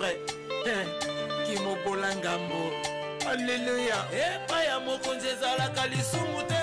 vrai. Qui mobola ngambo. Alléluia. Et pas ya mokonzi ezalaka lisumu te.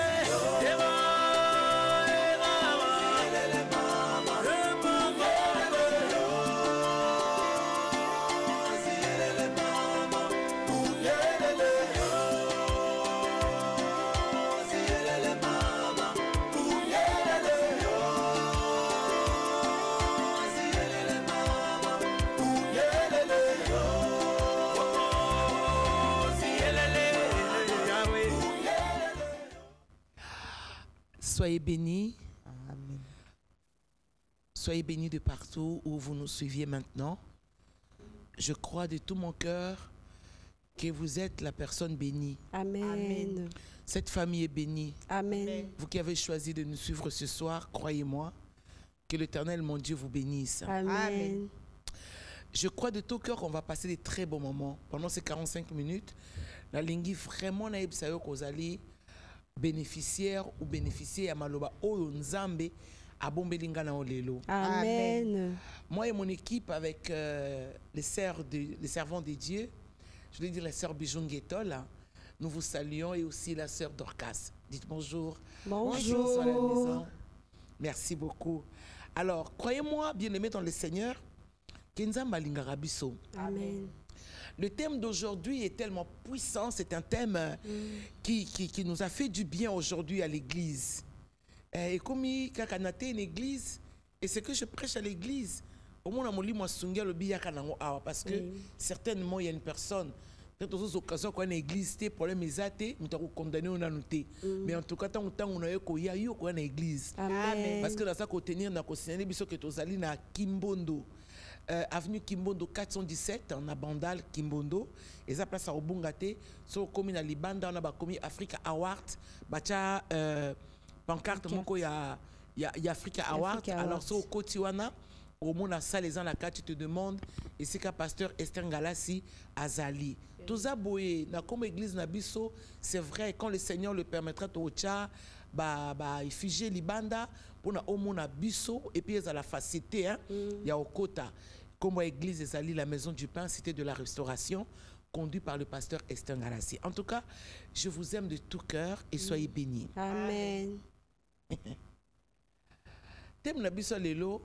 Soyez bénis. Amen. Soyez bénis de partout où vous nous suiviez maintenant. Je crois de tout mon cœur que vous êtes la personne bénie. Amen. Amen. Cette famille est bénie. Amen. Vous qui avez choisi de nous suivre ce soir, croyez-moi, que l'Éternel, mon Dieu, vous bénisse. Amen. Amen. Je crois de tout cœur qu'on va passer des très bons moments. Pendant ces 45 minutes, la lingui vraiment naïb sayo kozali bénéficiaire ou bénéficier à Maloba Oyo Nzambe à Bombelinga na Olelo. Amen. Moi et mon équipe avec les servants de Dieu, je veux dire la sœur Bijungetol, nous vous saluons et aussi la sœur Dorcas. Dites bonjour. Bonjour. À la maison. Merci beaucoup. Alors, croyez-moi, bien-aimés dans le Seigneur, que Nzamba lingara biso. Amen. Le thème d'aujourd'hui est tellement puissant, c'est un thème qui nous a fait du bien aujourd'hui à l'église. Et comme il y a une église, et c'est que je prêche à l'église, au moins parce que certainement il y a une personne, peut-être aux occasions qu'on a une église, problème est nous avons condamné, on a noté. Mais en tout cas, tant on a eu une église. Parce que dans ça, qu'on tenir, on a signaler que tu as na Kimbondo. Avenue Kimbondo 417 en Abandal Kimbondo et ça place à Obungate so commune à Libanda on a commis Africa Award bacha pancarte moko ya Africa Award alors so kotiwana au monde ça les gens la carte te demande et c'est que pasteur Esther Ngalassi Azali tous aboyé na comme église na biso c'est vrai quand le Seigneur le permettra to cha ba effigie Libanda pour na omona biso et puis à la facilité hein il y a au quota comme l'église Ezali, la maison du pain, cité de la restauration, conduit par le pasteur Esther Ngalassi. En tout cas, je vous aime de tout cœur et soyez bénis. Amen. Thème Nabiso Lelo,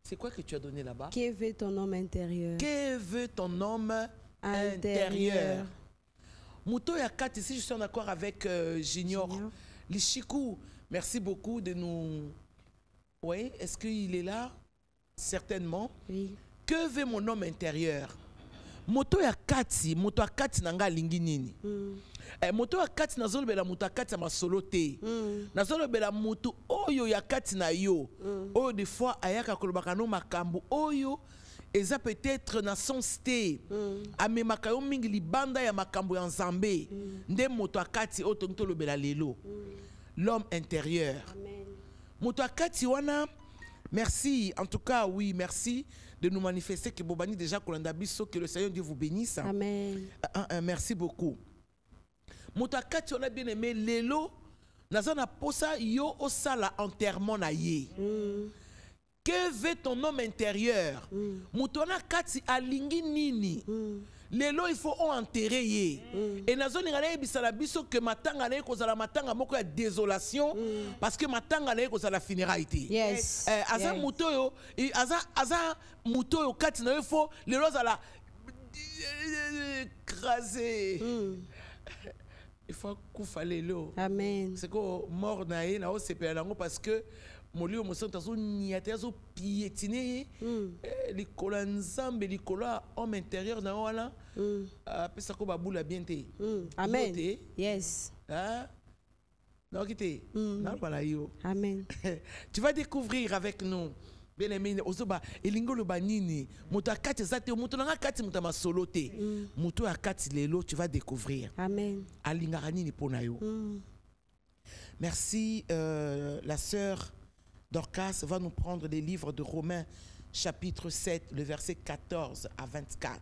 c'est quoi que tu as donné là-bas? Que veut ton homme intérieur? Que veut ton homme intérieur? Mouto Yakat, ici je suis en accord avec Junior. Lichikou, merci beaucoup de nous... Oui, est-ce qu'il est là? Certainement. Oui. Que veut mon homme intérieur? Moto ya kati nanga lingi nini. Moto ya kati nazolo bela moto ya kati ma solo te. Nazolo bela moto oyo ya kati na yo. Oyo des fois ayaka kolobaka no makambo oyo eza peut-être na sens te. Ame makayo mingi libanda ya makambo ya Nzambe. Nde moto ya kati oyo tongito bela lelo. L'homme intérieur. Amen. Moto ya kati wana. Merci, en tout cas, oui, merci de nous manifester que Bobani déjà Kolanda Bisso, que le Seigneur Dieu vous bénisse. Amen. Merci beaucoup. Moutakati, on a bien aimé Lelo, Nazana Posa, yo osala enterrement na ye. Que veut ton homme intérieur? Moutona Kati alingi nini? Lelo il faut enterrer ye. Et nazoni ngale bisala biso que matanga na kozala matanga moko ya désolation parce que matanga na kozala funérailles. Yes. Aza mutoyo, aza mutoyo kati na il faut lelo zala écrasé. Il faut kufa lelo. Amen. C'est que mort na ye na o sepela ngo parce que molio mosonta zo niate zo piétiner les colons Nzambe les colons homme intérieur na wala pesa ko babula bien te. Amen. Yes. Ah non quitter na bala yo. Amen. Tu vas découvrir avec nous bien aimé ozoba elingo lo banini moto akati zate moto na kati moto ma solo te moto akati lelo tu vas découvrir. Amen. Alingara nini pona yo. Merci la sœur Dorcas va nous prendre les livres de Romains chapitre 7 le verset 14 à 24.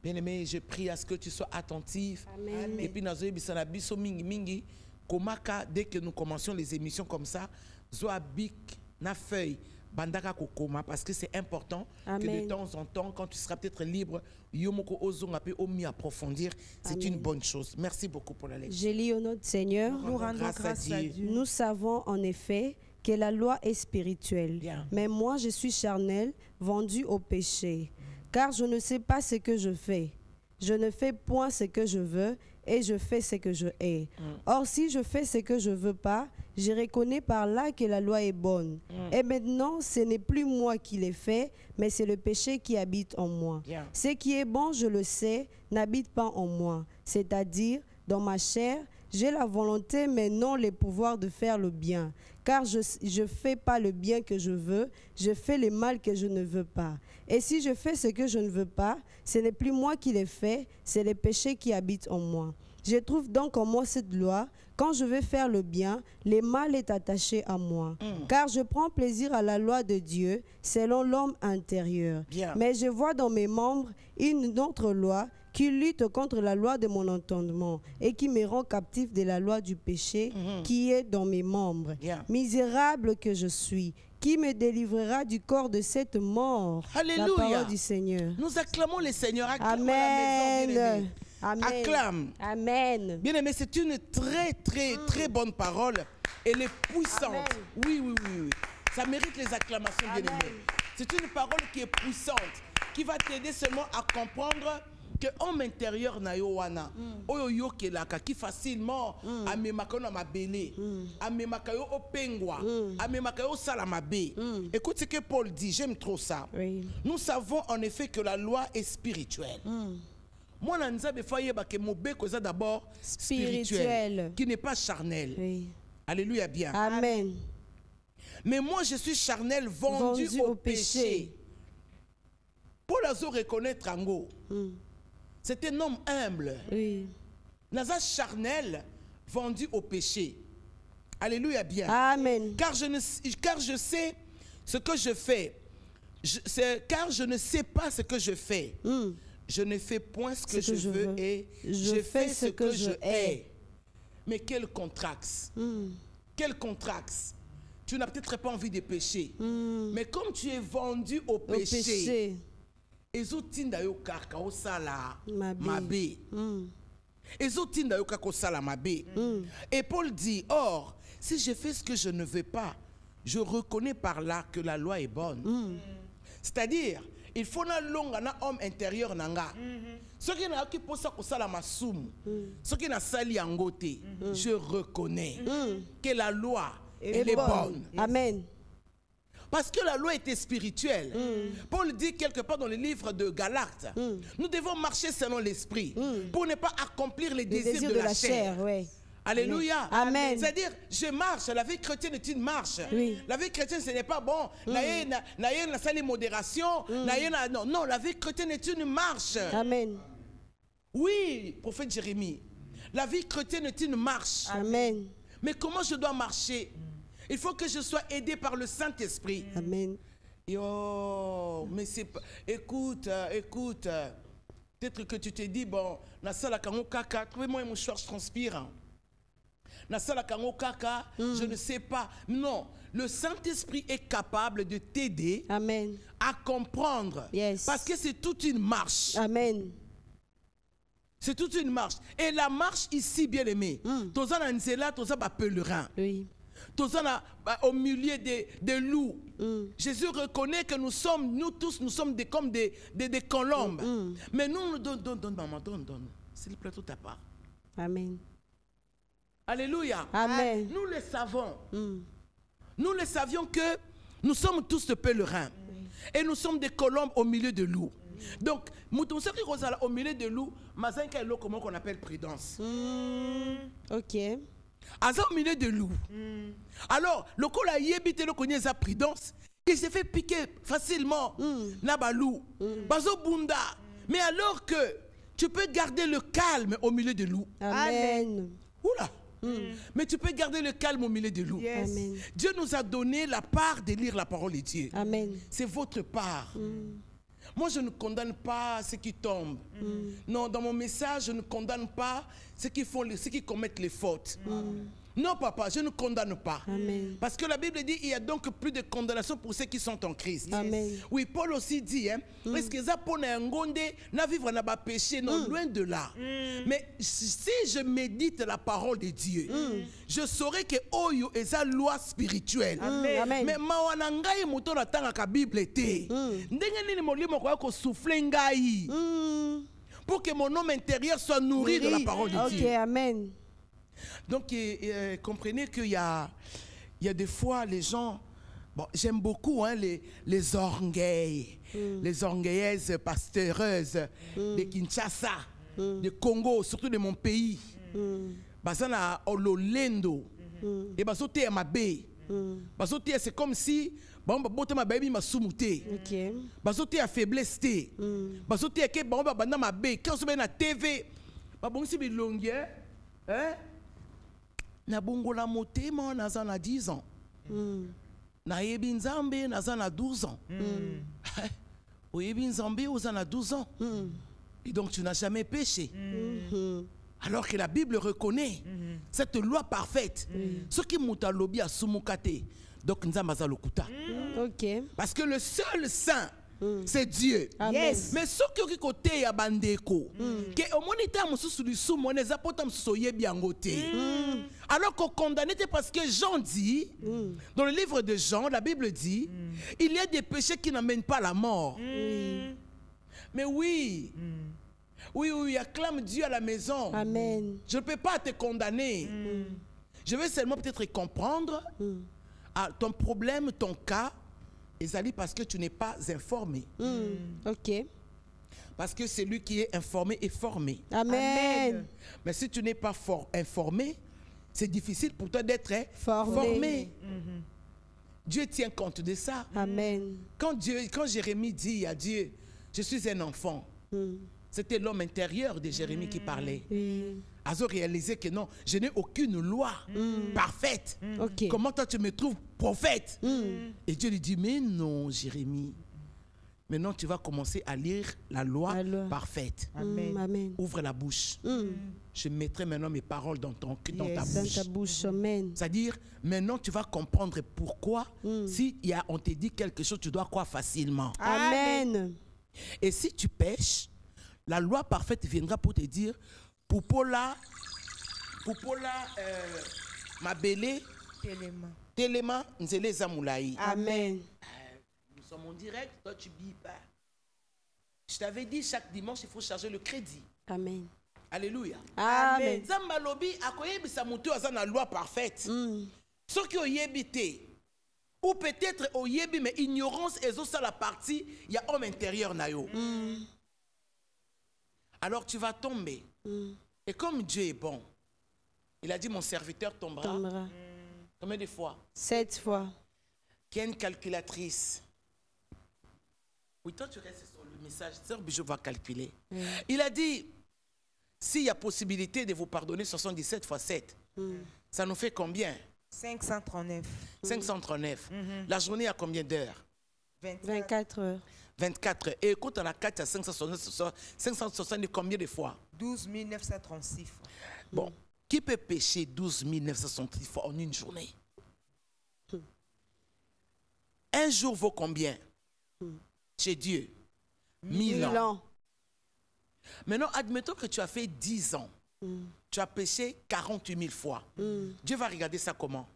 Bien-aimé, je prie à ce que tu sois attentif. Amen. Et puis nazoye bisana biso mingi mingi komaka dès que nous commencions les émissions comme ça, zoa bic na feuille bandaka kokoma, parce que c'est important que Amen. de temps en temps, quand tu seras peut-être libre, yomoko ozonga pe omi approfondir, c'est Amen. une bonne chose. Merci beaucoup pour la lecture. Je lis au nom du Seigneur. Nous rendons grâce à Dieu. Nous savons en effet que la loi est spirituelle, Bien. mais moi je suis charnel, vendu au péché. Car je ne sais pas ce que je fais. Je ne fais point ce que je veux et je fais ce que je hais. Or, si je fais ce que je veux pas, je reconnais par là que la loi est bonne. Et maintenant, ce n'est plus moi qui l'ai fait, mais c'est le péché qui habite en moi. Bien. Ce qui est bon, je le sais, n'habite pas en moi. C'est-à-dire, dans ma chair, j'ai la volonté, mais non le pouvoir de faire le bien. Car je ne fais pas le bien que je veux, je fais le mal que je ne veux pas. Et si je fais ce que je ne veux pas, ce n'est plus moi qui l'ai fait, c'est le péché qui habite en moi. Je trouve donc en moi cette loi. Quand je veux faire le bien, le mal est attaché à moi. Car je prends plaisir à la loi de Dieu selon l'homme intérieur. Bien. Mais je vois dans mes membres une autre loi qui lutte contre la loi de mon entendement et qui me rend captif de la loi du péché qui est dans mes membres. Bien. Misérable que je suis, qui me délivrera du corps de cette mort? Alléluia. La parole du Seigneur. Nous acclamons le Seigneur. Acclamons la maison, Amen. bien-aimé. Amen. Acclame. Amen. Bien aimé, c'est une très bonne parole. Elle est puissante. Amen. Oui. Ça mérite les acclamations, bien aimé. C'est une parole qui est puissante, qui va t'aider seulement à comprendre que homme intérieur na yo wana oyo yokelaka qui facilement amemaka yo na mabele amemaka yo opengwa amemaka yo sala mabe. Écoute ce que Paul dit, j'aime trop ça. Oui. Nous savons en effet que la loi est spirituelle. Moi, Nzambe fayeba que mobeko eza d'abord spirituel, qui n'est pas charnel. Oui. Alléluia bien. Amen. Mais moi, je suis charnel, vendu au péché. Paul a reconnaître Ango. C'est un homme humble. Oui. Naza charnel, vendu au péché. Alléluia bien. Amen. Car je sais ce que je fais. Car je ne sais pas ce que je fais. Je ne fais point ce que je veux et je fais ce que je hais. Mais quel contraste. Quel contraste. Tu n'as peut-être pas envie de pécher. Mais comme tu es vendu au péché, ezotinda yo kaka osala mabe. Ezotinda yo kaka osala mabe. Et Paul dit, or, si je fais ce que je ne veux pas, je reconnais par là que la loi est bonne. C'est-à-dire, il faut na longa na homme intérieur nanga. Ce qui n'a qui posa kosala masumu, ce qui n'a sali angote, je reconnais que la loi elle est bonne. Amen. Parce que la loi était spirituelle. Paul dit quelque part dans le livre de Galates, nous devons marcher selon l'esprit pour ne pas accomplir les désirs de la chair. Ouais. Alléluia. Amen. C'est-à-dire, je marche. La vie chrétienne est une marche. Oui. La vie chrétienne, ce n'est pas bon. Na salle modération. Non, la vie chrétienne est une marche. Amen. Oui, prophète Jérémie. La vie chrétienne est une marche. Amen. Mais comment je dois marcher? Il faut que je sois aidé par le Saint-Esprit. Amen. Yo, mais c'est pas... Écoute. Peut-être que tu te dis, bon, na sala kango kaka, trouvez-moi un mouchoir, je transpire. Na sala kango kaka, je ne sais pas. Non, le Saint-Esprit est capable de t'aider Amen. à comprendre. Yes. Parce que c'est toute une marche. Amen. C'est toute une marche. Et la marche ici, bien aimé, tous en Nzela, tous en pèlerin. Oui. Tous en au milieu des loups. Jésus reconnaît que nous tous, nous sommes comme des colombes. Mais nous, donne, maman, donne. C'est le plateau ta part. Amen. Alléluia. Amen. Nous le savons. Nous le savions que nous sommes tous des pèlerins. Et nous sommes des colombes au milieu de loups. Donc, au milieu de loups, mazanka est là, comment on appelle prudence. Ok. Au milieu de loups. Alors, le col a yébité le connaît sa prudence. Il s'est fait piquer facilement. Nabalou. Bazo bunda. Mais alors que tu peux garder le calme au milieu de loups. Amen. Oula. Mais tu peux garder le calme au milieu de loups. Yes. Amen. Dieu nous a donné la part de lire la parole de Dieu. Amen. C'est votre part. Moi, je ne condamne pas ceux qui tombent. Non, dans mon message, je ne condamne pas ceux qui commettent les fautes. Non, papa, je ne condamne pas. Amen. Parce que la Bible dit il y a donc plus de condamnation pour ceux qui sont en Christ. Amen. Oui, Paul aussi dit, hein, parce que ça pour un gonde, na vivre n'a pas péché, non, loin de là. Mais si je médite la parole de Dieu, je saurai que Oyo est sa loi spirituelle. Amen. Mais mawana ngai moto na tanga ka Bible te. Ndenge nini molimo ko souffler ngai. Pour que mon homme intérieur soit nourri de la parole de Dieu. Ok, amen. Donc, comprenez qu'il y a des fois, les gens... Bon, j'aime beaucoup hein, les orgueils, les orgueilleuses pasteureuses de Kinshasa, de Congo, surtout de mon pays. Basana Ololendo. Et basote à ma baie. Basote, c'est comme si... Bon, bote ma baby m'a soumouté. Ok. Basote à faiblesse. Basote à que bon, bana ma baie. Quand on se met na TV, bon, si bilongue, hein? Na bongola motema naza na 10 ans. Na yebi nzambe naza na 12 ans. Oyebi nzambe oza na 12 ans. Et donc tu n'as jamais péché. Alors que la Bible reconnaît cette loi parfaite. Ce qui muta lobi a sumukate. Donc nzamba za lokuta. Ok. Parce que le seul saint c'est Dieu. Yes. Mais ce qui est côté ya bandeko, que au monita mususu lisu mone zapota mususu yebi angote. Alors qu'on condamne parce que Jean dit dans le livre de Jean, la Bible dit, il y a des péchés qui n'amènent pas à la mort. Mais oui. Oui, acclame Dieu à la maison. Amen. Je ne peux pas te condamner. Je vais seulement peut-être comprendre ton problème, ton cas. Ezali parce que tu n'es pas informé. Ok. Parce que celui qui est informé est formé. Amen. Mais si tu n'es pas informé, c'est difficile pour toi d'être formé. Dieu tient compte de ça. Amen. Quand Jérémie dit à Dieu, je suis un enfant, c'était l'homme intérieur de Jérémie qui parlait. Azo réalisé que non, je n'ai aucune loi parfaite. Ok. Comment toi tu me trouves prophète? Et Dieu lui dit, mais non, Jérémie. Maintenant, tu vas commencer à lire la loi parfaite. Amen. Amen. Ouvre la bouche. Je mettrai maintenant mes paroles dans ta bouche. Dans ta bouche. Amen. C'est-à-dire, maintenant, tu vas comprendre pourquoi, si on te dit quelque chose, tu dois croire facilement. Amen. Et si tu pêches, la loi parfaite viendra pour te dire, Poupola, Mabele, Telema, Nzele Zamoulaï. Amen. Nous sommes en direct, toi tu billes pas. Je t'avais dit, chaque dimanche, il faut charger le crédit. Amen. Alléluia. Amen. Zambalobi, akoyebi sa mutu aza na loi parfaite. Ce qui oyebité, ou peut-être oyebi, mais ignorance et ça la partie, il y a homme intérieur na yo. Alors tu vas tomber. Et comme Dieu est bon, il a dit mon serviteur tombera. Combien de fois? 7 fois. Qui a une calculatrice. Oui, toi tu restes sur le message. Sœur Bijou va calculer. Il a dit, s'il y a possibilité de vous pardonner 77 fois 7, ça nous fait combien? 539. 539. La journée a combien d'heures? 24 heures. 24 heures. Et quand on a 4 à 560 combien de fois? 12 936 fois. Bon, qui peut pécher 12 966 fois en une journée? Un jour vaut combien? Chez Dieu? 1000 ans. Maintenant, admettons que tu as fait 10 ans. Tu as péché 48 000 fois. Dieu va regarder ça comment?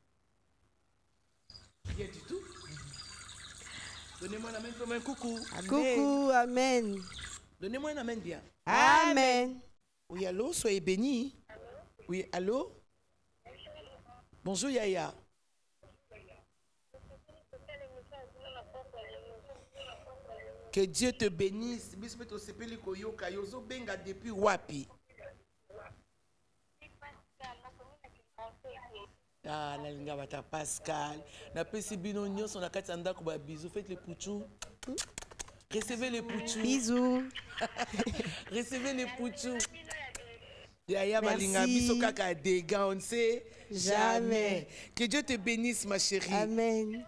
Rien du tout. Donnez-moi un amen comme un coucou. Amen. Coucou, amen. Donnez-moi un amen bien. Amen. Oui, allô, soyez bénis. Oui, allô? Bonjour, Yaya. Que Dieu te bénisse. Depuis Wapi. Ah, la linga bata Pascal. Na pesi bino nyos on a katanda ko ba bisous. Faites les pouchous. Recevez les pouchous. Bisous. Recevez les pouchous. Yaya balinga biso kaka dégâts, on ne sait jamais. Que Dieu te bénisse ma chérie. Amen.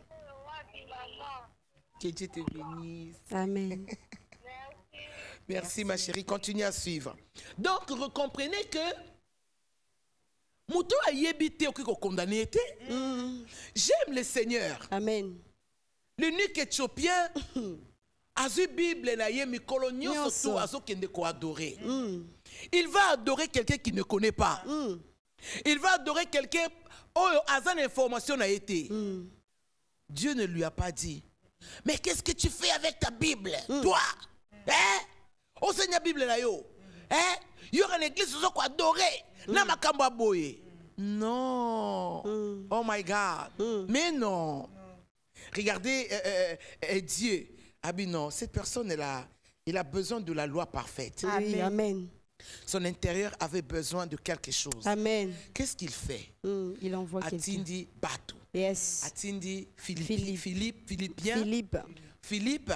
Que Dieu te bénisse. Amen. Merci ma chérie, continue à suivre. Donc, vous comprenez que Mouto a yébité ou condamné. J'aime le Seigneur. Amen. L'unique éthiopien a vu Bible na yemi colonio surtout azo kende ko adorer. Il va adorer quelqu'un qui ne connaît pas. Il va adorer quelqu'un oh azan information a été. Dieu ne lui a pas dit. Mais qu'est-ce que tu fais avec ta Bible? Toi? Hein? Oh Seigneur Bible là yo. Hein? Il y aura une église où on adorer. Na makambo aboye. Non. Oh my God. Mais non. Regardez Dieu. Ah bien non, cette personne elle a besoin de la loi parfaite. Oui, amen. Son intérieur avait besoin de quelque chose. Amen. Qu'est-ce qu'il fait? Il envoie quelqu'un. Atindi Batu. Yes. Atindi Philippien. Philippe.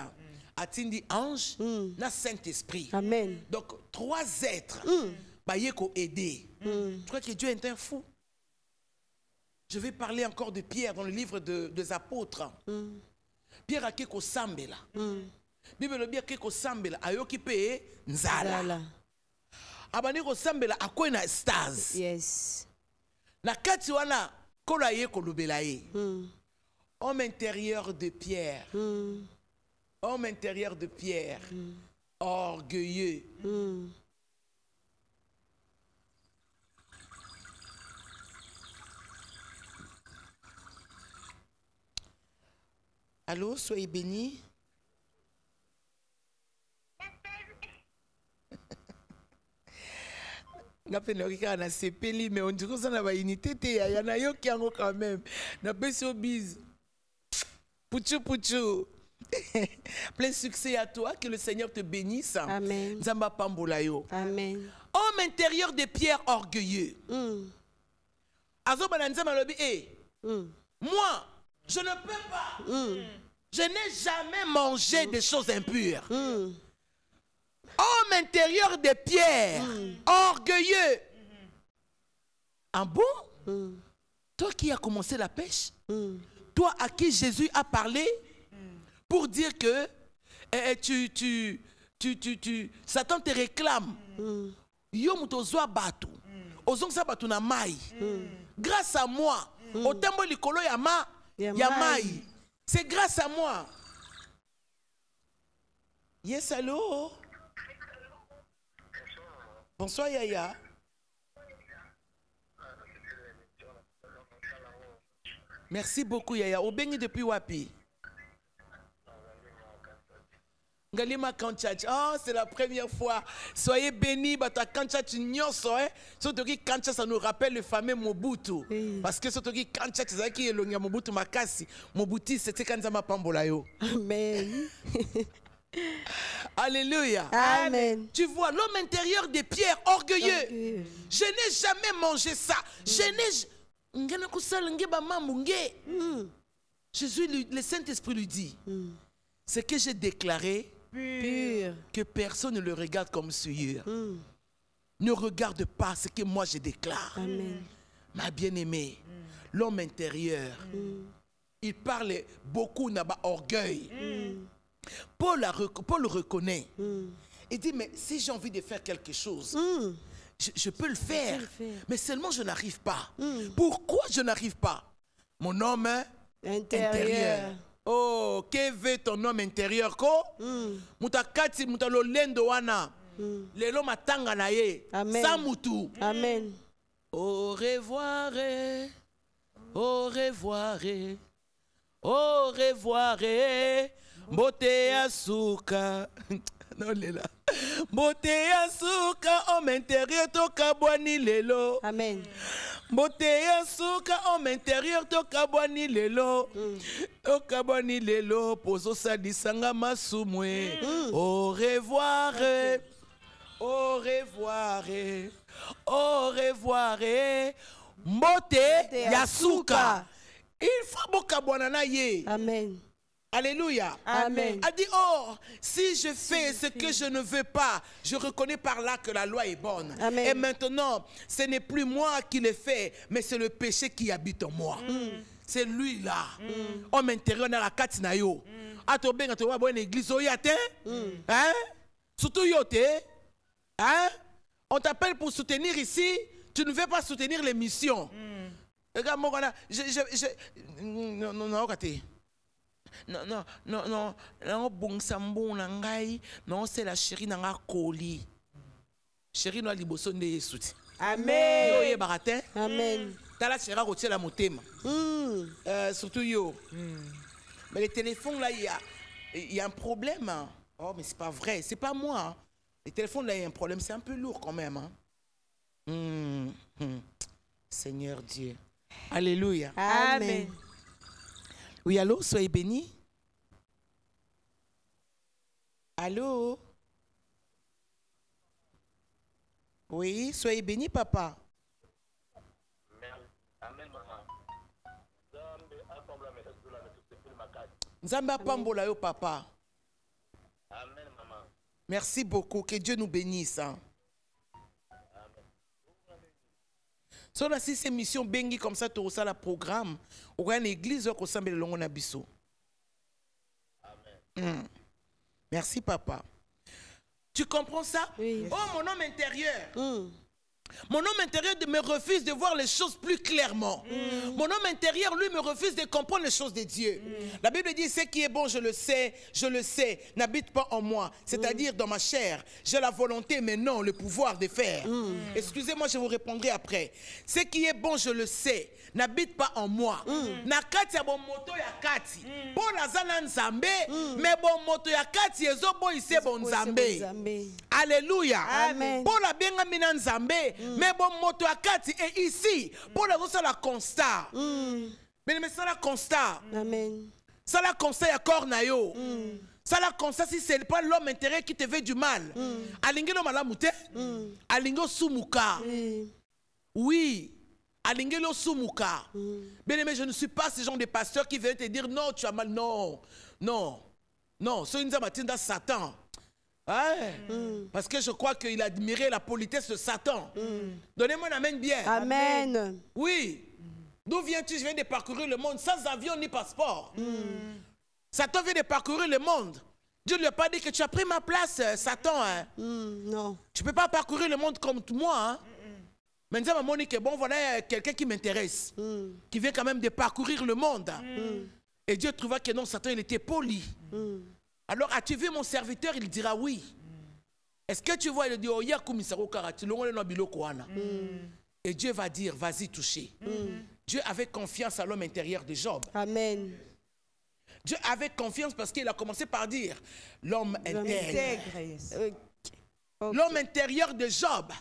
Atindi Ange. Na Saint-Esprit. Amen. Donc, 3 êtres. Bayeko aider. Je crois que Dieu est un fou. Je vais parler encore de Pierre dans le livre des apôtres. Pierre a keko sambela. Bible bien keko sambela ayoki pe nzala. Abani ko sambela akwena stars. Yes. Na kati wana kola ye kolubela ye. Homme intérieur de Pierre. Homme intérieur de Pierre. Orgueilleux. Allô, soyez bénis. Na sepeli mais on dirait que ça n'a pas unité te ya na yo kiango quand même. Na beso bise. Puchu. Plein succès à toi, que le Seigneur te bénisse. Amen. Zamba pambola yo. Amen. Homme intérieur de Pierre orgueilleux. Azo bananzama lobi moi je ne peux pas. Je n'ai jamais mangé des choses impures. Homme intérieur de Pierre, orgueilleux. Ah bon? Toi qui as commencé la pêche, toi à qui Jésus a parlé pour dire que Satan te réclame. Yo mutozwa batu. Ozongsa batu na mai. Grâce à moi, au tembo likolo ya mai. C'est grâce à moi. Yes, allô? Bonsoir, Yaya. Merci beaucoup, Yaya. Au béni depuis Wapi. Galima Kanchach. Oh, c'est la première fois. Soyez bénis, bata Kanchach nyonso, hein. Sotoki Kanchach, ça nous rappelle le fameux Mobutu. Parce que Sotoki Kanchach, c'est qui est le Mobutu Makasi. Mobutu, c'était Kanzama Pambolayo. Amen. Alléluia. Amen. Tu vois, l'homme intérieur de Pierre, orgueilleux. Je n'ai jamais mangé ça. Jésus, le Saint-Esprit lui dit, ce que j'ai déclaré, pur, que personne ne le regarde comme souillure. Ne regarde pas ce que moi je déclare. Amen. Ma bien-aimée, l'homme intérieur, il parle beaucoup n'a-bas orgueil. Paul le reconnaît. Il dit, mais si j'ai envie de faire quelque chose, je peux le faire. Mais seulement je n'arrive pas. Pourquoi je n'arrive pas? Mon homme intérieur. Oh, que veut ton homme intérieur ko? Mutakati mutalolendo wana. Lelo matanga na ye. Samutu. Amen. Au revoir. Au revoir. Au revoir. Mbote asuka. Non, Léla. Mbote asuka, homme intérieur, toka boani lelo. Amen. Mbote asuka, homme intérieur, toka boani lelo. Toka boani lelo, pozo sadisanga masumwe. Au revoir. Au revoir. Au revoir. Mbote yasuka. Il faut boka boanana ye. Amen. Alléluia. Amen. A dit, oh, si je fais ce que je ne veux pas, je reconnais par là que la loi est bonne. Amen. Et maintenant, ce n'est plus moi qui le fais, mais c'est le péché qui habite en moi. C'est lui là. Homme intérieur dans la katina yo. Ato benga to wa bonne église oyate. Hein? Surtout yote. Hein? On t'appelle pour soutenir ici, Tu ne veux pas soutenir les missions. Regarde, moi, non, non, non, non, non, non, non, non, bon sambo nangai, non, c'est la chérie nanga koli. Chérie noa liboso nde yesuti. Amen. Yo ye baratin. Amen. T'as la chérie rotier la motema. Surtout yo. Mais le téléphone là, il y a un problème. Hein. Oh, mais c'est pas vrai, c'est pas moi. Hein. Le téléphone là, il y a un problème, c'est un peu lourd quand même. Hein. Seigneur Dieu. Alléluia. Amen. Oui, allô, soyez bénis. Allô? Oui, soyez bénis, papa. Amen, maman. Nzambe apambola yo, papa. Amen, maman. Merci beaucoup, que Dieu nous bénisse. Hein. So là, si ces missions bengi comme ça, tu as le programme, ou une église, tu as le longo na biso. Amen. Merci, papa. Tu comprends ça? Oui. Oh, mon homme intérieur. Mon homme intérieur me refuse de voir les choses plus clairement. Mon homme intérieur, lui, me refuse de comprendre les choses de Dieu. La Bible dit, ce qui est bon, je le sais, n'habite pas en moi. C'est-à-dire dans ma chair. J'ai la volonté, mais non le pouvoir de faire. Excusez-moi, je vous répondrai après. Ce qui est bon, je le sais, n'habite pas en moi. Nakati ya bon moto ya kati. Pour la zana nzambe, mais bon moto ya kati, ezo bo ise bon nzambe. Alléluia. Amen. Pour la benga mina nzambe, mais bon moto ya kati est ici. Pour la zosa la constat. Mais ça la constat. Amen. Ça la constat ya corps na yo. Ça la constat si c'est pas l'homme intérieur qui te veut du mal. Alingelo malamute. Alingo sumuka. Oui. Alingelo sumuka. Bien aimé, je ne suis pas ce genre de pasteur qui veut te dire non, tu as mal. Non. Non. Non. C'est une zamatinda Satan. Ouais. Parce que je crois qu'il admirait la politesse de Satan. Donnez-moi un amen bien. Amen. Oui. D'où viens-tu? Je viens de parcourir le monde sans avion ni passeport. Satan vient de parcourir le monde. Dieu ne lui a pas dit que tu as pris ma place, Satan. Hein. Non. Tu ne peux pas parcourir le monde comme moi. Hein. Maintenant, maman dit que bon, voilà quelqu'un qui m'intéresse, qui vient quand même de parcourir le monde. Et Dieu trouva que non, Satan, il était poli. Alors, as-tu vu mon serviteur? Il dira oui. Est-ce que tu vois? Il dit, oh, ya kumisaro karati, longo no biloko wana. Et Dieu va dire, vas-y toucher. Dieu avait confiance à l'homme intérieur de Job. Amen. Dieu avait confiance parce qu'il a commencé par dire, l'homme intègre. L'homme intérieur de Job,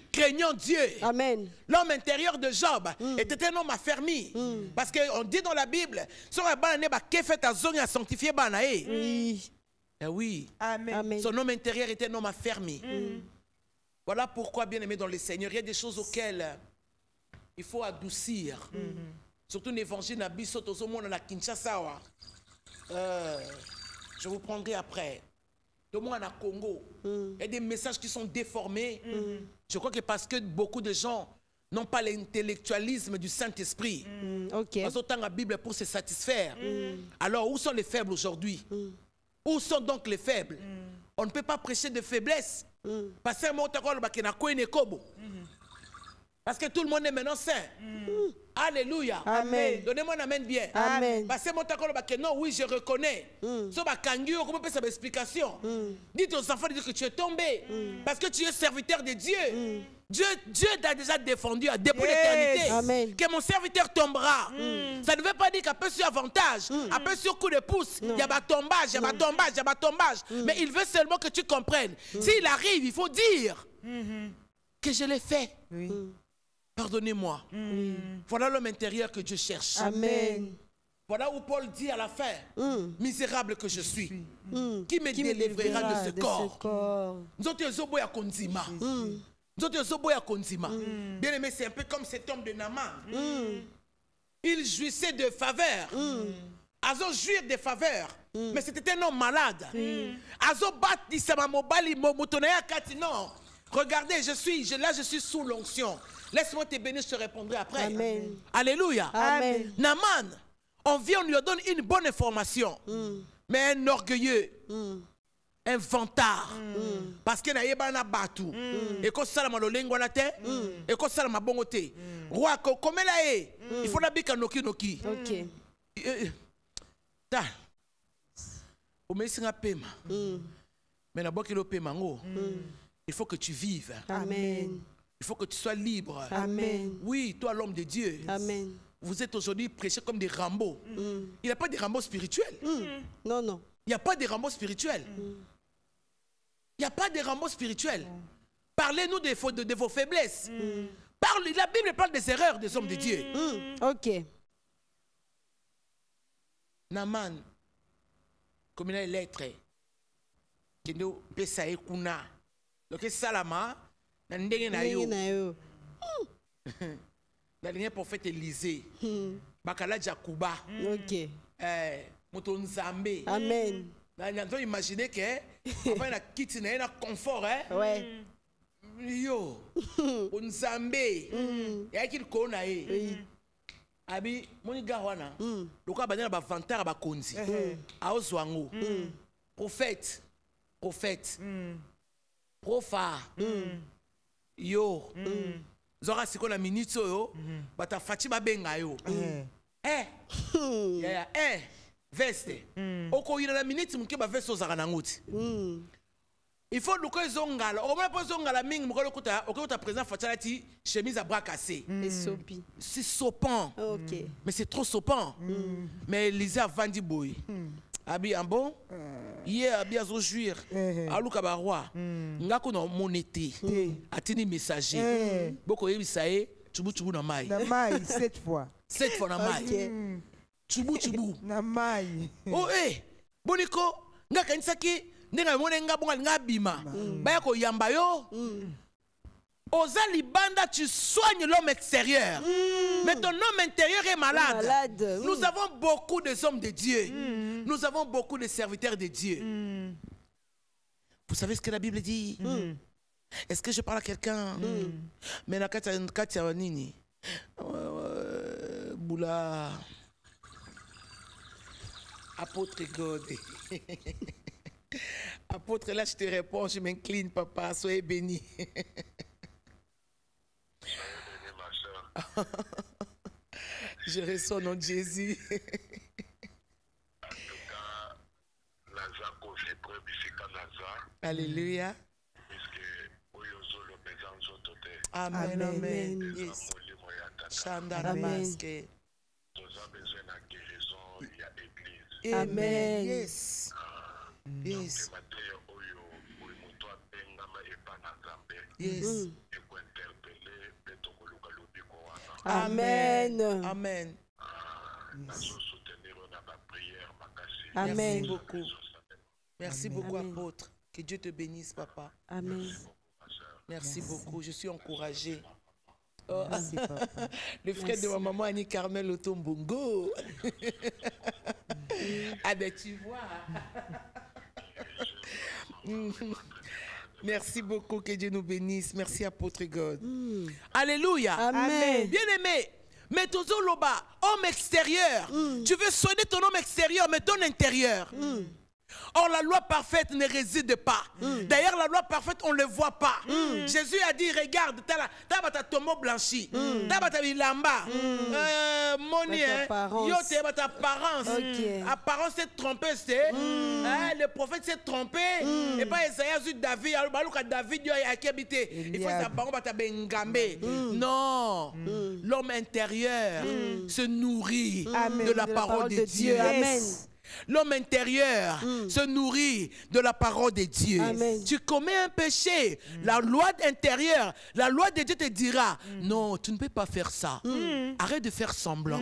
craignant Dieu. Amen. L'homme intérieur de Job était un homme affermi. Parce qu'on dit dans la Bible, Oui. eh oui. Amen. Amen. Son homme intérieur était un homme affermi. Voilà pourquoi, bien aimé dans le Seigneur, il y a des choses auxquelles il faut adoucir. Surtout l'évangile à Bissot, au monde à Kinshasa. Je vous prendrai après. De moi, à Congo, il y a des messages qui sont déformés. Je crois que parce que beaucoup de gens n'ont pas l'intellectualisme du Saint-Esprit. Ok. Ils ont la Bible pour se satisfaire. Alors, où sont les faibles aujourd'hui? Où sont donc les faibles? On ne peut pas prêcher de faiblesse. Parce que tout le monde est maintenant saint. Alléluia. Amen. Donnez-moi un amen bien. Amen. Parce que non, oui, je reconnais. So, comment peut faire explication? Dites aux enfants que tu es tombé. Parce que tu es serviteur de Dieu. Dieu t'a déjà défendu à depuis l'éternité. Amen. Que mon serviteur tombera. Ça ne veut pas dire qu'à peu sur avantage, à peu sur coup de pouce, il y a un tombage, il y a un tombage, il y a un tombage. Mais il veut seulement que tu comprennes. S'il arrive, il faut dire que je l'ai fait. Oui. Pardonnez-moi. Voilà l'homme intérieur que Dieu cherche. Amen. Voilà où Paul dit à la fin, misérable que je suis, qui me Qui délivrera de ce corps. corps. Nous autres, zobo ya konzima. Nous autres, zobo ya konzima. Bien aimé, c'est un peu comme cet homme de Naaman. Il jouissait de faveurs. Azo jouir de faveurs. Mais c'était un homme malade. Azo bati sama mobali motonaya kati. Non. Regardez, je suis sous l'onction. Laisse-moi te bénir, je te répondrai après. Amen. Alléluia. Amen. Naaman, on vient, on lui donne une bonne information. Mais un orgueilleux, inventard. Parce que na yeba na batu. Et ko sala malolengo na te, et ko sala mabongo te. Roi ko komela e, il faut na bika noki noki. Ok. Ta. O mesinga pema. Mais na boki lo pema ngo. Il faut que tu vives. Amen. Il faut que tu sois libre. Amen. Oui, toi l'homme de Dieu. Amen. Vous êtes aujourd'hui prêchés comme des Rambo. Il n'y a pas de Rambo spirituel. Non, non. Il n'y a pas de Rambo spirituel. Il n'y a pas de Rambo spirituel. Parlez-nous de vos faiblesses. La Bible parle des erreurs des hommes de Dieu. Ok. Naman, comme il a les lettres, qui nous pesa ekuna. Donc salama, na ndenge na yo. La dernière prophète Élisée. Bakala Jakuba. Ok. Moto Nzambe. Amen. On peut imaginer que enfin la quitte na confort hein. Ouais. Yo. Nzambe. Ya qu'il kona e. Abi moni gawana. Loka banana ba vantara ba konzi. Aozwango. Prophète. Prophète. Profa. Yo. Zora siko na minute yo. Bata Fatima benga yo. Veste. Oko ina na minute muke ba veste ozaka na ngoti. Il faut luko ezongala. Okomona po ezongala mingi mukolo kuta okuta président Fatima ti chemise à bras cassés. Et sopi. C'est sopant. Ok. Mais c'est trop sopant. Mais Lisa Vandi Boy. Abi en bon. Hier abi azo jouir. Aluka ba roi. Ngako na monete. Atini messager. Boko yebisaye chubu na mai. Na mai 7 fois. 7 fois na mai. Chubu. Na mai. Oh boniko ngaka nsaki ndenga mone ngabonga ngabima. Baya ko yamba yo. Oza libanda, tu soignes l'homme extérieur. Mais ton homme intérieur est malade. Nous avons beaucoup de hommes de Dieu. Nous avons beaucoup de serviteurs de Dieu. Vous savez ce que la Bible dit? Est-ce que je parle à quelqu'un? Mais na katia nini? Boula. Apôtre God. Apôtre, là je te réponds, je m'incline, papa, soyez béni. Je reçois au nom de Jésus. Alléluia. Amen. Amen. Yes. Amen. Amen. Yes. Yes. Yes. Amen. Amen. Amen. Merci beaucoup. Merci beaucoup, apôtre. Que Dieu te bénisse, papa. Amen. Merci beaucoup. Je suis encouragée. Oh. Merci, papa. Le frère de ma maman, Annie Carmel Otombongo. Ah ben tu vois. Merci beaucoup, que Dieu nous bénisse. Merci, apôtre God. Alléluia. Amen. Bien-aimé, mais ton loba, homme extérieur. Tu veux soigner ton homme extérieur, mais ton intérieur. Or, la loi parfaite ne réside pas. D'ailleurs, la loi parfaite, on ne le voit pas. Jésus a dit, regarde, t'as ta tombeau blanchi, t'as ta bilamba, moni, yote, ta apparence. Apparence, c'est trompé, c'est. Le prophète s'est trompé. Et pas Esaïas, David, David, il a habité. Il faut savoir, ta bengambe. Non. L'homme intérieur se nourrit de la parole de Dieu. Amen. L'homme intérieur se nourrit de la parole de Dieu. Amen. Tu commets un péché, la loi intérieure, la loi de Dieu te dira, non, tu ne peux pas faire ça. Arrête de faire semblant.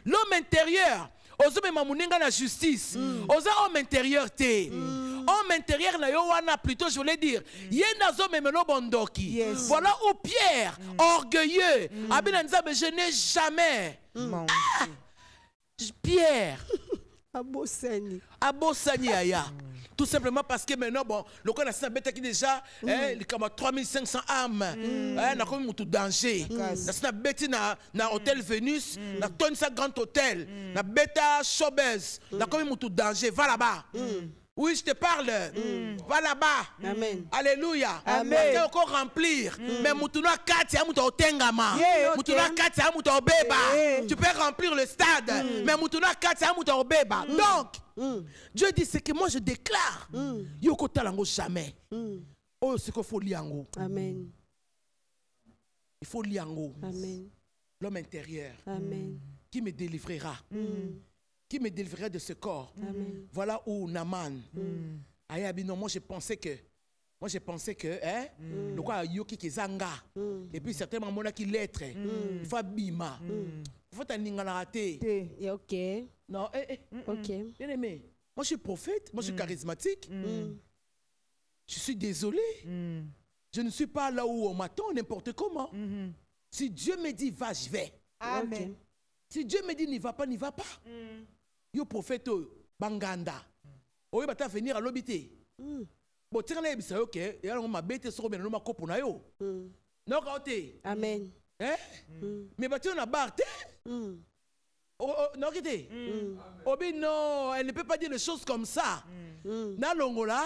L'homme intérieur, ozo me mamunenga la justice. Ozo homme intérieur te. Homme intérieur na yo wana plutôt je voulais dire. Yenda zo me melo bondoki. Voilà où Pierre, orgueilleux, abina nzabe je n'ai jamais. Pierre. Abosani aya. Tout simplement parce que maintenant, bon, le cas a bête qui déjà, il y a 3500 âmes. On a comme tout danger. On a bête na hôtel Vénus, na tonne sa grand hôtel, na bêta showbiz, on a comme tout danger. Va là-bas. Oui, je te parle. Va là-bas. Amen. Alléluia. Amen. Il faut encore remplir. Mais Moutouna Kati, Moutouna Tengama. Yeah, ok. Moutouna Kati, Moutouna Beba. Yeah. Tu peux remplir le stade. Mais Moutouna Kati, Moutouna Beba. Donc, Dieu dit, c'est que moi je déclare. Yoko talango jamais. Oh, c'est qu'il faut liango. Amen. Il faut liango. Amen. L'homme intérieur. Amen. Qui me délivrera. Qui me délivrera de ce corps. Amen. Voilà où Naman. Non, moi je pensais que hein, le quoi yoki kizanga. Et puis certainement mon qui lettre. Il faut bima. Il faut t'aningana raté. Et ok. Non, Ok. bien aimé. Moi je suis prophète, moi je suis charismatique. Je suis désolé. Je ne suis pas là où on m'attend n'importe comment. Si Dieu me dit va, je vais. Amen. Ok. Si Dieu me dit n'y va pas, n'y va pas. Yo prophète Banganda. Oye bata venir à l'obité. Bon, tiens là, c'est ok. Et alors on m'a bêté sur le nom copo na yo. Non, côté. Amen. Hein? Mais bah tu on a barre. Non, côté. Obi non, elle ne peut pas dire des choses comme ça. Na longola,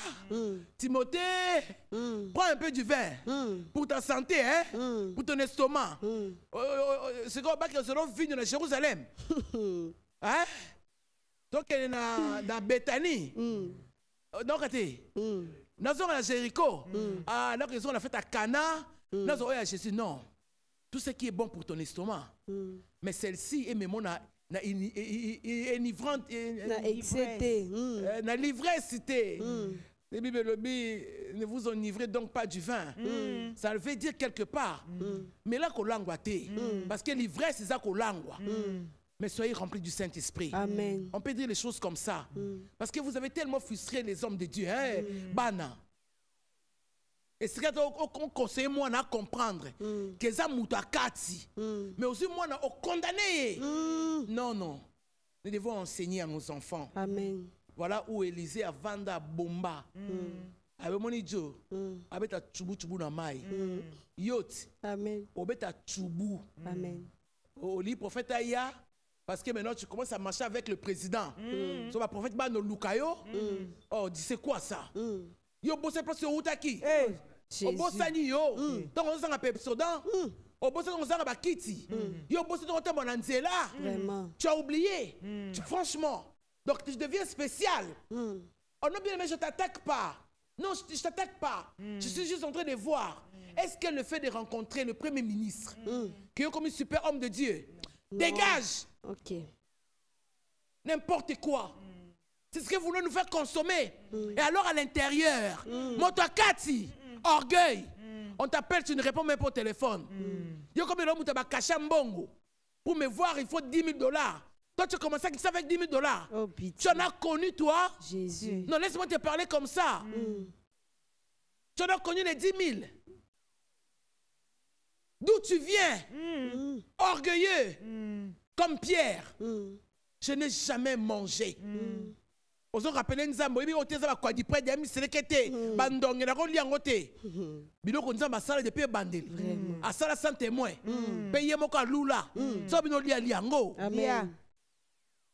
Timothée, prends un peu du vin pour ta santé, hein? Pour ton estomac. C'est comme que c'est une ville de Jérusalem. Hein? Donc elle est dans Bethanie. Donc nous sommes à Jéricho. Ah, là on a fait à Cana. Nous sommes à Jésus. Non. Tout ce qui est bon pour ton estomac. Mais celle-ci est même enivrante. Na l'ivresse. La Bible le dit, ne vous enivrez donc pas du vin. Ça veut dire quelque part. Mais là qu'on langue parce que l'ivresse c'est ça qu'on langue. Mais soyez remplis du Saint-Esprit. Amen. On peut dire les choses comme ça. Parce que vous avez tellement frustré les hommes de Dieu. Hein? Bana. Et c'est qu'on conseille moi à comprendre que ça mouta kati. Mais aussi moi à condamner. Non, non. Nous devons enseigner à nos enfants. Amen. Voilà où Élisée a vendu à Bomba. Avec mon idiot. Avec ta tchubu tchubu na mai. Yot. Amen. Avec ta tchubu. Amen. Au lit prophète Aya. Parce que maintenant tu commences à marcher avec le président. So, le prophète Bano Lukayo. Oh, dis c'est quoi ça? Yo bossé plus sur Outaki. Au bossani yo. Donc on s'en appelle Sodan. Au bossé on s'en appelle Kiti. Yo bossé ton temps Bonanzela. Vraiment. Tu as oublié. Franchement. Donc tu deviens spécial. Oh non bien mais je t'attaque pas. Non, je t'attaque pas. Je suis juste en train de voir. Est-ce que le fait de rencontrer le premier ministre, qui est comme un super homme de Dieu, dégage. Ok. N'importe quoi. C'est ce que vous voulez nous faire consommer. Et alors à l'intérieur, Motokati, orgueil. On t'appelle, tu ne réponds même pas au téléphone. Yo comme l'homme qui t'a caché un bongo. Pour me voir, il faut 10 000 $. Toi, tu commences à avec 10 000 $. Oh, Tu pitié. en as connu, toi? Jésus. Non, laisse-moi te parler comme ça. Tu en as connu les 10 000. D'où tu viens? Orgueilleux. Comme Pierre. Je n'ai jamais mangé. Aux autres rappelez Nzambo, il y a quoi du près de Miselekete, Bandong, et la Rolia Ngote. Biloko Nzamba Sala de Pé Bandel. À Sala sans témoin. Payez mon cas Lula. Sobino Lia Liango. Amen.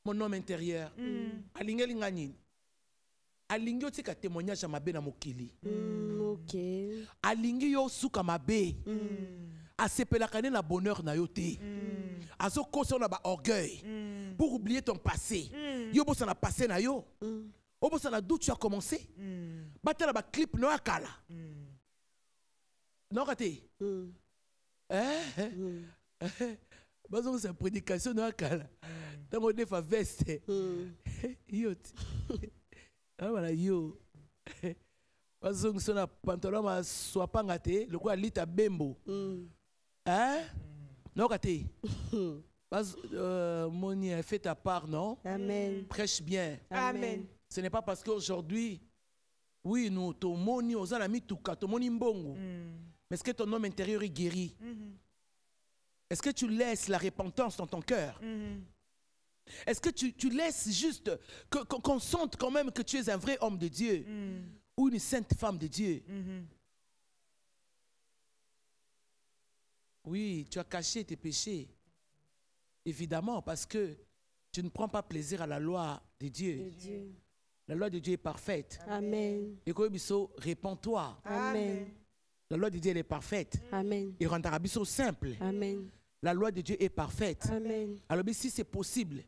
Mon homme intérieur. Alingé Lingani. Alingé aussi qu'un témoignage à ma bé na mokili. Ok. Alingé yo souka ma bé. A sepelakane na bonheur na yo te. A so koso na ba orgueil. Pour oublier ton passé. Yo bossa na passé na yo. O bossa na d'où tu as commencé. Batala ba clip no akala. Non raté. Bazo sa prédication no akala. Tango defa veste. Yo. Ah voilà yo. Bazo sona pantalon ma soit pas ngate, le quoi lita bembo. Hein? Non, raté. Moni, fais ta part, non? Amen. Prêche bien. Amen. Ce n'est pas parce qu'aujourd'hui, oui, nous, ton moni, aux amis, tout cas, ton moni mbongo. Mais est-ce que ton homme intérieur est guéri? Est-ce que tu laisses la repentance dans ton cœur? Est-ce que tu laisses juste qu'on sente quand même que tu es un vrai homme de Dieu ou une sainte femme de Dieu? Oui, tu as caché tes péchés. Évidemment, parce que tu ne prends pas plaisir à la loi de Dieu. La loi de Dieu est parfaite. Amen. Et que biso, répands-toi. Amen. La loi de Dieu elle est parfaite. Amen. Et rendra biso simple. Amen. La loi de Dieu est parfaite. Amen. Alors si c'est possible,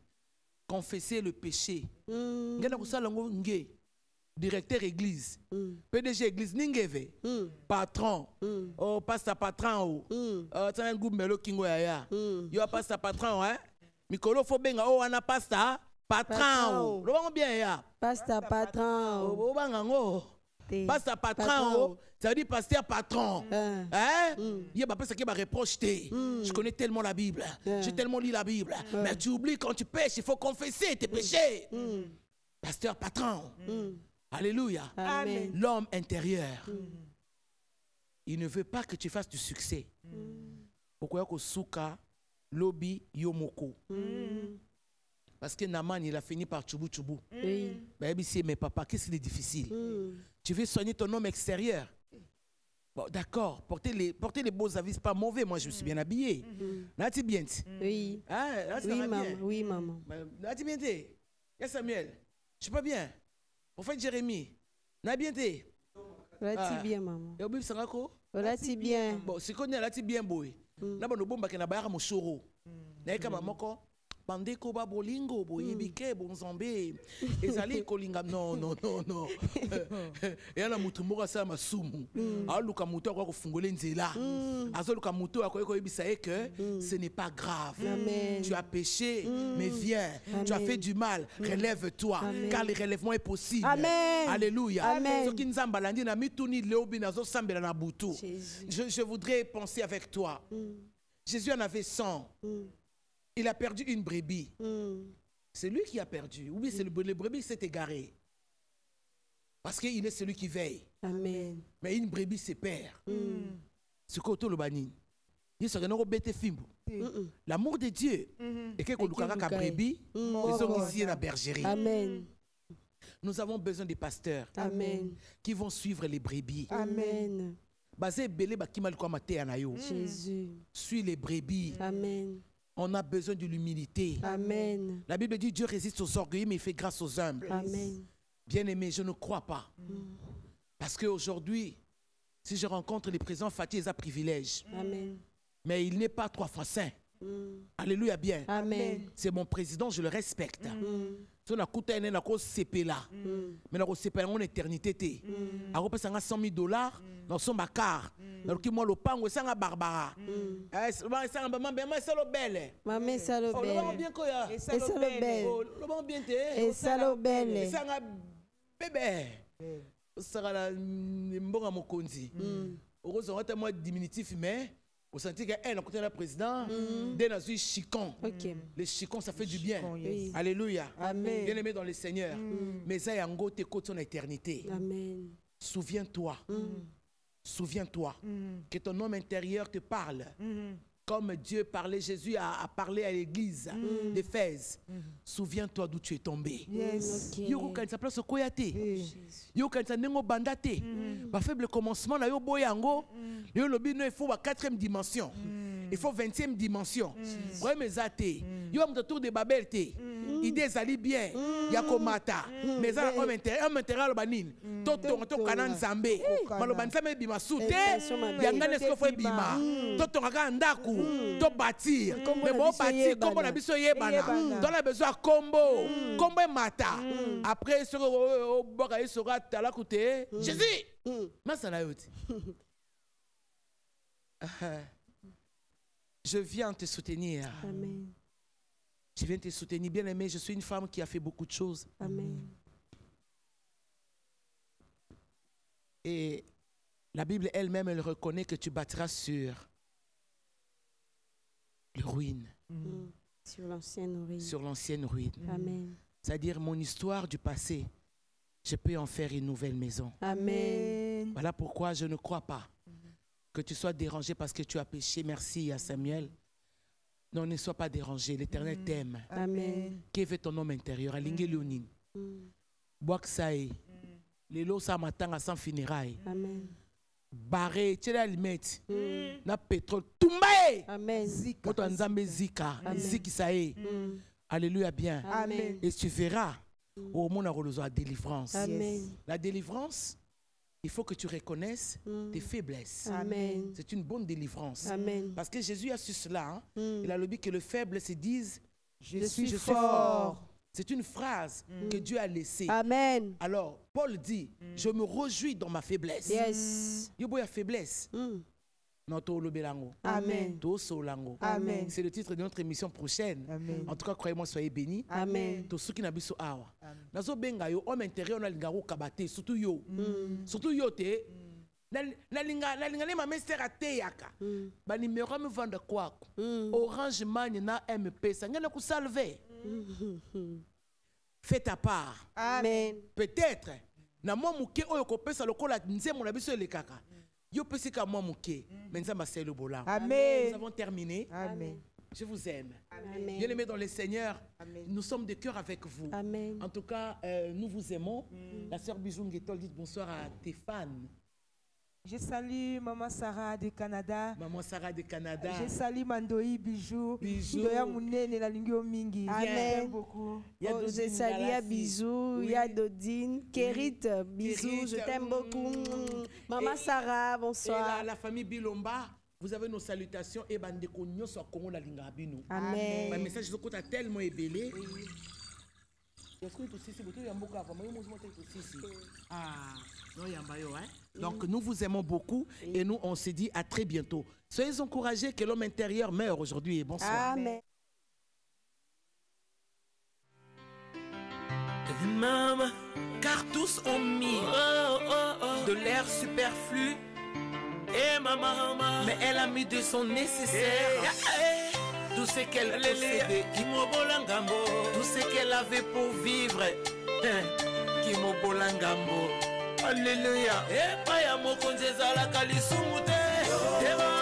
confesser le péché. Mm. Ngena kusala ngo nge. Directeur église. PDG église ningeve. Patron. Oh pasteur patron. Tana ngumelo kingo ya. Yo pasteur patron hein. Mikolo fo benga oh wana pasteur patron. Lo bango bien ya. Pasteur patron. O banga ngo. Pasteur patron. Ça veut dire pasteur patron. Hein? Il y a pas ça qui va reprocher. Je connais tellement la Bible. J'ai tellement lu la Bible. Mais tu oublies quand tu pêches, il faut confesser tes péchés. Pasteur patron. Alléluia. Amen. L'homme intérieur. Il ne veut pas que tu fasses du succès. Pourquoi que Souka, Lobby, Yomoko. Parce que Naman, il a fini par tchoubou tchoubou. Oui. Ben, mais papa, qu'est-ce qui est difficile? Tu veux soigner ton homme extérieur. Bon, d'accord, porter les beaux avis, c'est pas mauvais. Moi, je me suis bien habillé. Nati bien. Oui. Hein? Oui, maman. Oui, maman. Nati bien. Y'a Samuel. Je suis pas bien. Au fait, Jérémie. Nati bien. Lati bien, maman. Et au bib sangako? Lati bien. Bon, c'est qu'on est lati bien boy. Na bon bomba ke na bayaka moshoro. Na eka mamoko. Bandeko ba bolingo boyebike bonzambe. Ezali kolinga non. Et la mutu moko sa masumu. Aluka mutu akwa kofungola nzela. Azoluka mutu akwa koyebisa que ce n'est pas grave. Amen. Tu as péché, mais viens. Tu as fait du mal, relève-toi, car le relèvement est possible. Amen. Alléluia. Amen. Ce qui nous a balandi na mituni leobi na zo sambela na butu. Jésus. Je voudrais penser avec toi. Jésus en avait 100. Il a perdu une brebis. C'est lui qui a perdu. Oui, c'est le brebis qui s'est égaré. Parce qu'il est celui qui veille. Amen. Mais une brebis se perd. C'est quoi le bani? Il se renonce bête fimbo. L'amour de Dieu. Et que kolukaka ka brebis, ils sont ici à la bergerie. Amen. Nous avons besoin des pasteurs Amen. qui vont suivre les brebis. Amen. Basé belé bakimal kwa mate anayo. Jésus. Suis les brebis. Amen. On a besoin de l'humilité. Amen. La Bible dit Dieu résiste aux orgueilleux, mais il fait grâce aux humbles. Amen. Bien-aimé, je ne crois pas. Parce qu'aujourd'hui, si je rencontre les présidents Fatih, ils ont privilège. Amen. Mais il n'est pas 3 fois saint. Alléluia bien. Amen. C'est mon président, je le respecte. Si on a coûté un an, CP là. Mais on CP en éternité. A repris 100 000 $, dans son bacar. Alors que moi, le pango, c'est un barbara. C'est un maman, c'est le bel. Maman, c'est le Oh, le bel. bien quoi. Et c'est le bel. Oh, le bon bien Et c'est le bel. C'est un bébé. C'est un mbonga mokonzi. Heureusement, c'est moi diminutif, mais au senti qu'elle a côté le président, dès dans une chicon. Les chicons, ça fait du bien. Oui. Alléluia. Amen. Bien aimé dans le Seigneur. Mais ça, yango te côte son éternité. Amen. Souviens-toi. Souviens-toi que ton homme intérieur te parle. Comme Dieu parlait, Jésus a parlé à l'église d'Éphèse. Souviens-toi d'où tu es tombé. Yes. Yo quand ça place koyate. Yo quand ça nengo bandate. Ba faible commencement na yo boyango. Yo lobi no il faut la 4e dimension. Il faut 20e dimension. Ouais mes athées. Yo am autour de Babel te. Idée zali bien. Ya komata. Mais ça homme intérieur banine. Toto to kanan zambe. Maloban femme bima soute. Ya ngane ce faut bima. Toto ngaka ndaku. To bâtir. Mais bon bâtir comme on a biso yebana. Dans la besoin combo. Combo mata. Après ce au boka sera tala côté. Jésus. Mais ça la yote. Je viens te soutenir. Amen. Je viens te soutenir. Bien aimé, je suis une femme qui a fait beaucoup de choses. Amen. Et la Bible elle-même, elle reconnaît que tu bâtiras sur les ruines. Sur l'ancienne ruine. Sur l'ancienne ruine. Amen. C'est-à-dire mon histoire du passé, je peux en faire une nouvelle maison. Amen. Voilà pourquoi je ne crois pas que tu sois dérangé parce que tu as péché. Merci à Samuel. Non, ne sois pas dérangé. L'Éternel t'aime. Amen. Qu'est-ce ton homme intérieur? Alingue Léonine. Boaksae. Lelo sa matanga sans funérailles. Amen. Barré, tu as limite. Na pétrole. Tumbaye. Amen. Moto nzambe zika. Ziki sae. Alléluia bien. Amen. Et tu verras Au monde a la délivrance. Amen. La délivrance, il faut que tu reconnaisses tes faiblesses. Amen. C'est une bonne délivrance. Amen. Parce que Jésus a su cela. Hein. Il a le but que le faible se dise Je suis fort. C'est une phrase que Dieu a laissée. Amen. Alors, Paul dit, je me réjouis dans ma faiblesse. Yes. Il y a faiblesse. Non, Amen. Amen. C'est le titre de notre émission prochaine. Amen. En tout cas, croyez-moi, soyez bénis. Amen. To ceux qui n'habitent sur awa. Nazo benga yo homme intérieur na lingaro kabate surtout yo. Surtout yo te. Na linga ne ma mester ate yaka. Ba numéro me vendre quoi? Orange Money na MP ça ngena ku salver. Fais ta part. Amen. Peut-être na mo muke oyo ko pesa lokola nzemo na biso le kaka. Yo pesi ka mo muke. Mais nzamba c'est le bola. Amen. Nous avons terminé. Amen. Je vous aime. Amen. Bien-aimés dans le Seigneur, Amen. nous sommes de cœur avec vous. Amen. En tout cas, nous vous aimons. La sœur Bijou Nguetol dit bonsoir à tes fans. Je salue Maman Sarah du Canada. Maman Sarah de Canada. Je salue Mandoi Bijou. Bijou. Ndoya Mounene la lingio mingi. Amen. J'aime beaucoup. Il y a Oh, Dodine je salue à Galassi. bisous, il Oui. y a Dodine, Kérit, bisous, Kérit, je t'aime beaucoup. Maman Et- Sarah, Et bonsoir. la famille Bilomba, vous avez nos salutations. Et bandeko nyonso Congo la linga bino. Amen. Un message de côté tellement ébélé. Est-ce que tu sais si vous avez un beau cas, ah, non, yamba yo, hein? Donc nous vous aimons beaucoup et nous on se dit à très bientôt. Soyez encouragés que l'homme intérieur meurt aujourd'hui et bonsoir. Amen. Maman, car tous ont mis de l'air superflu. Et maman, mais elle a mis de son nécessaire. Tout ce qu'elle possédait, tout ce qu'elle avait pour vivre. Alléluia. Et pas ya mokonzi ezalaka lisumu te.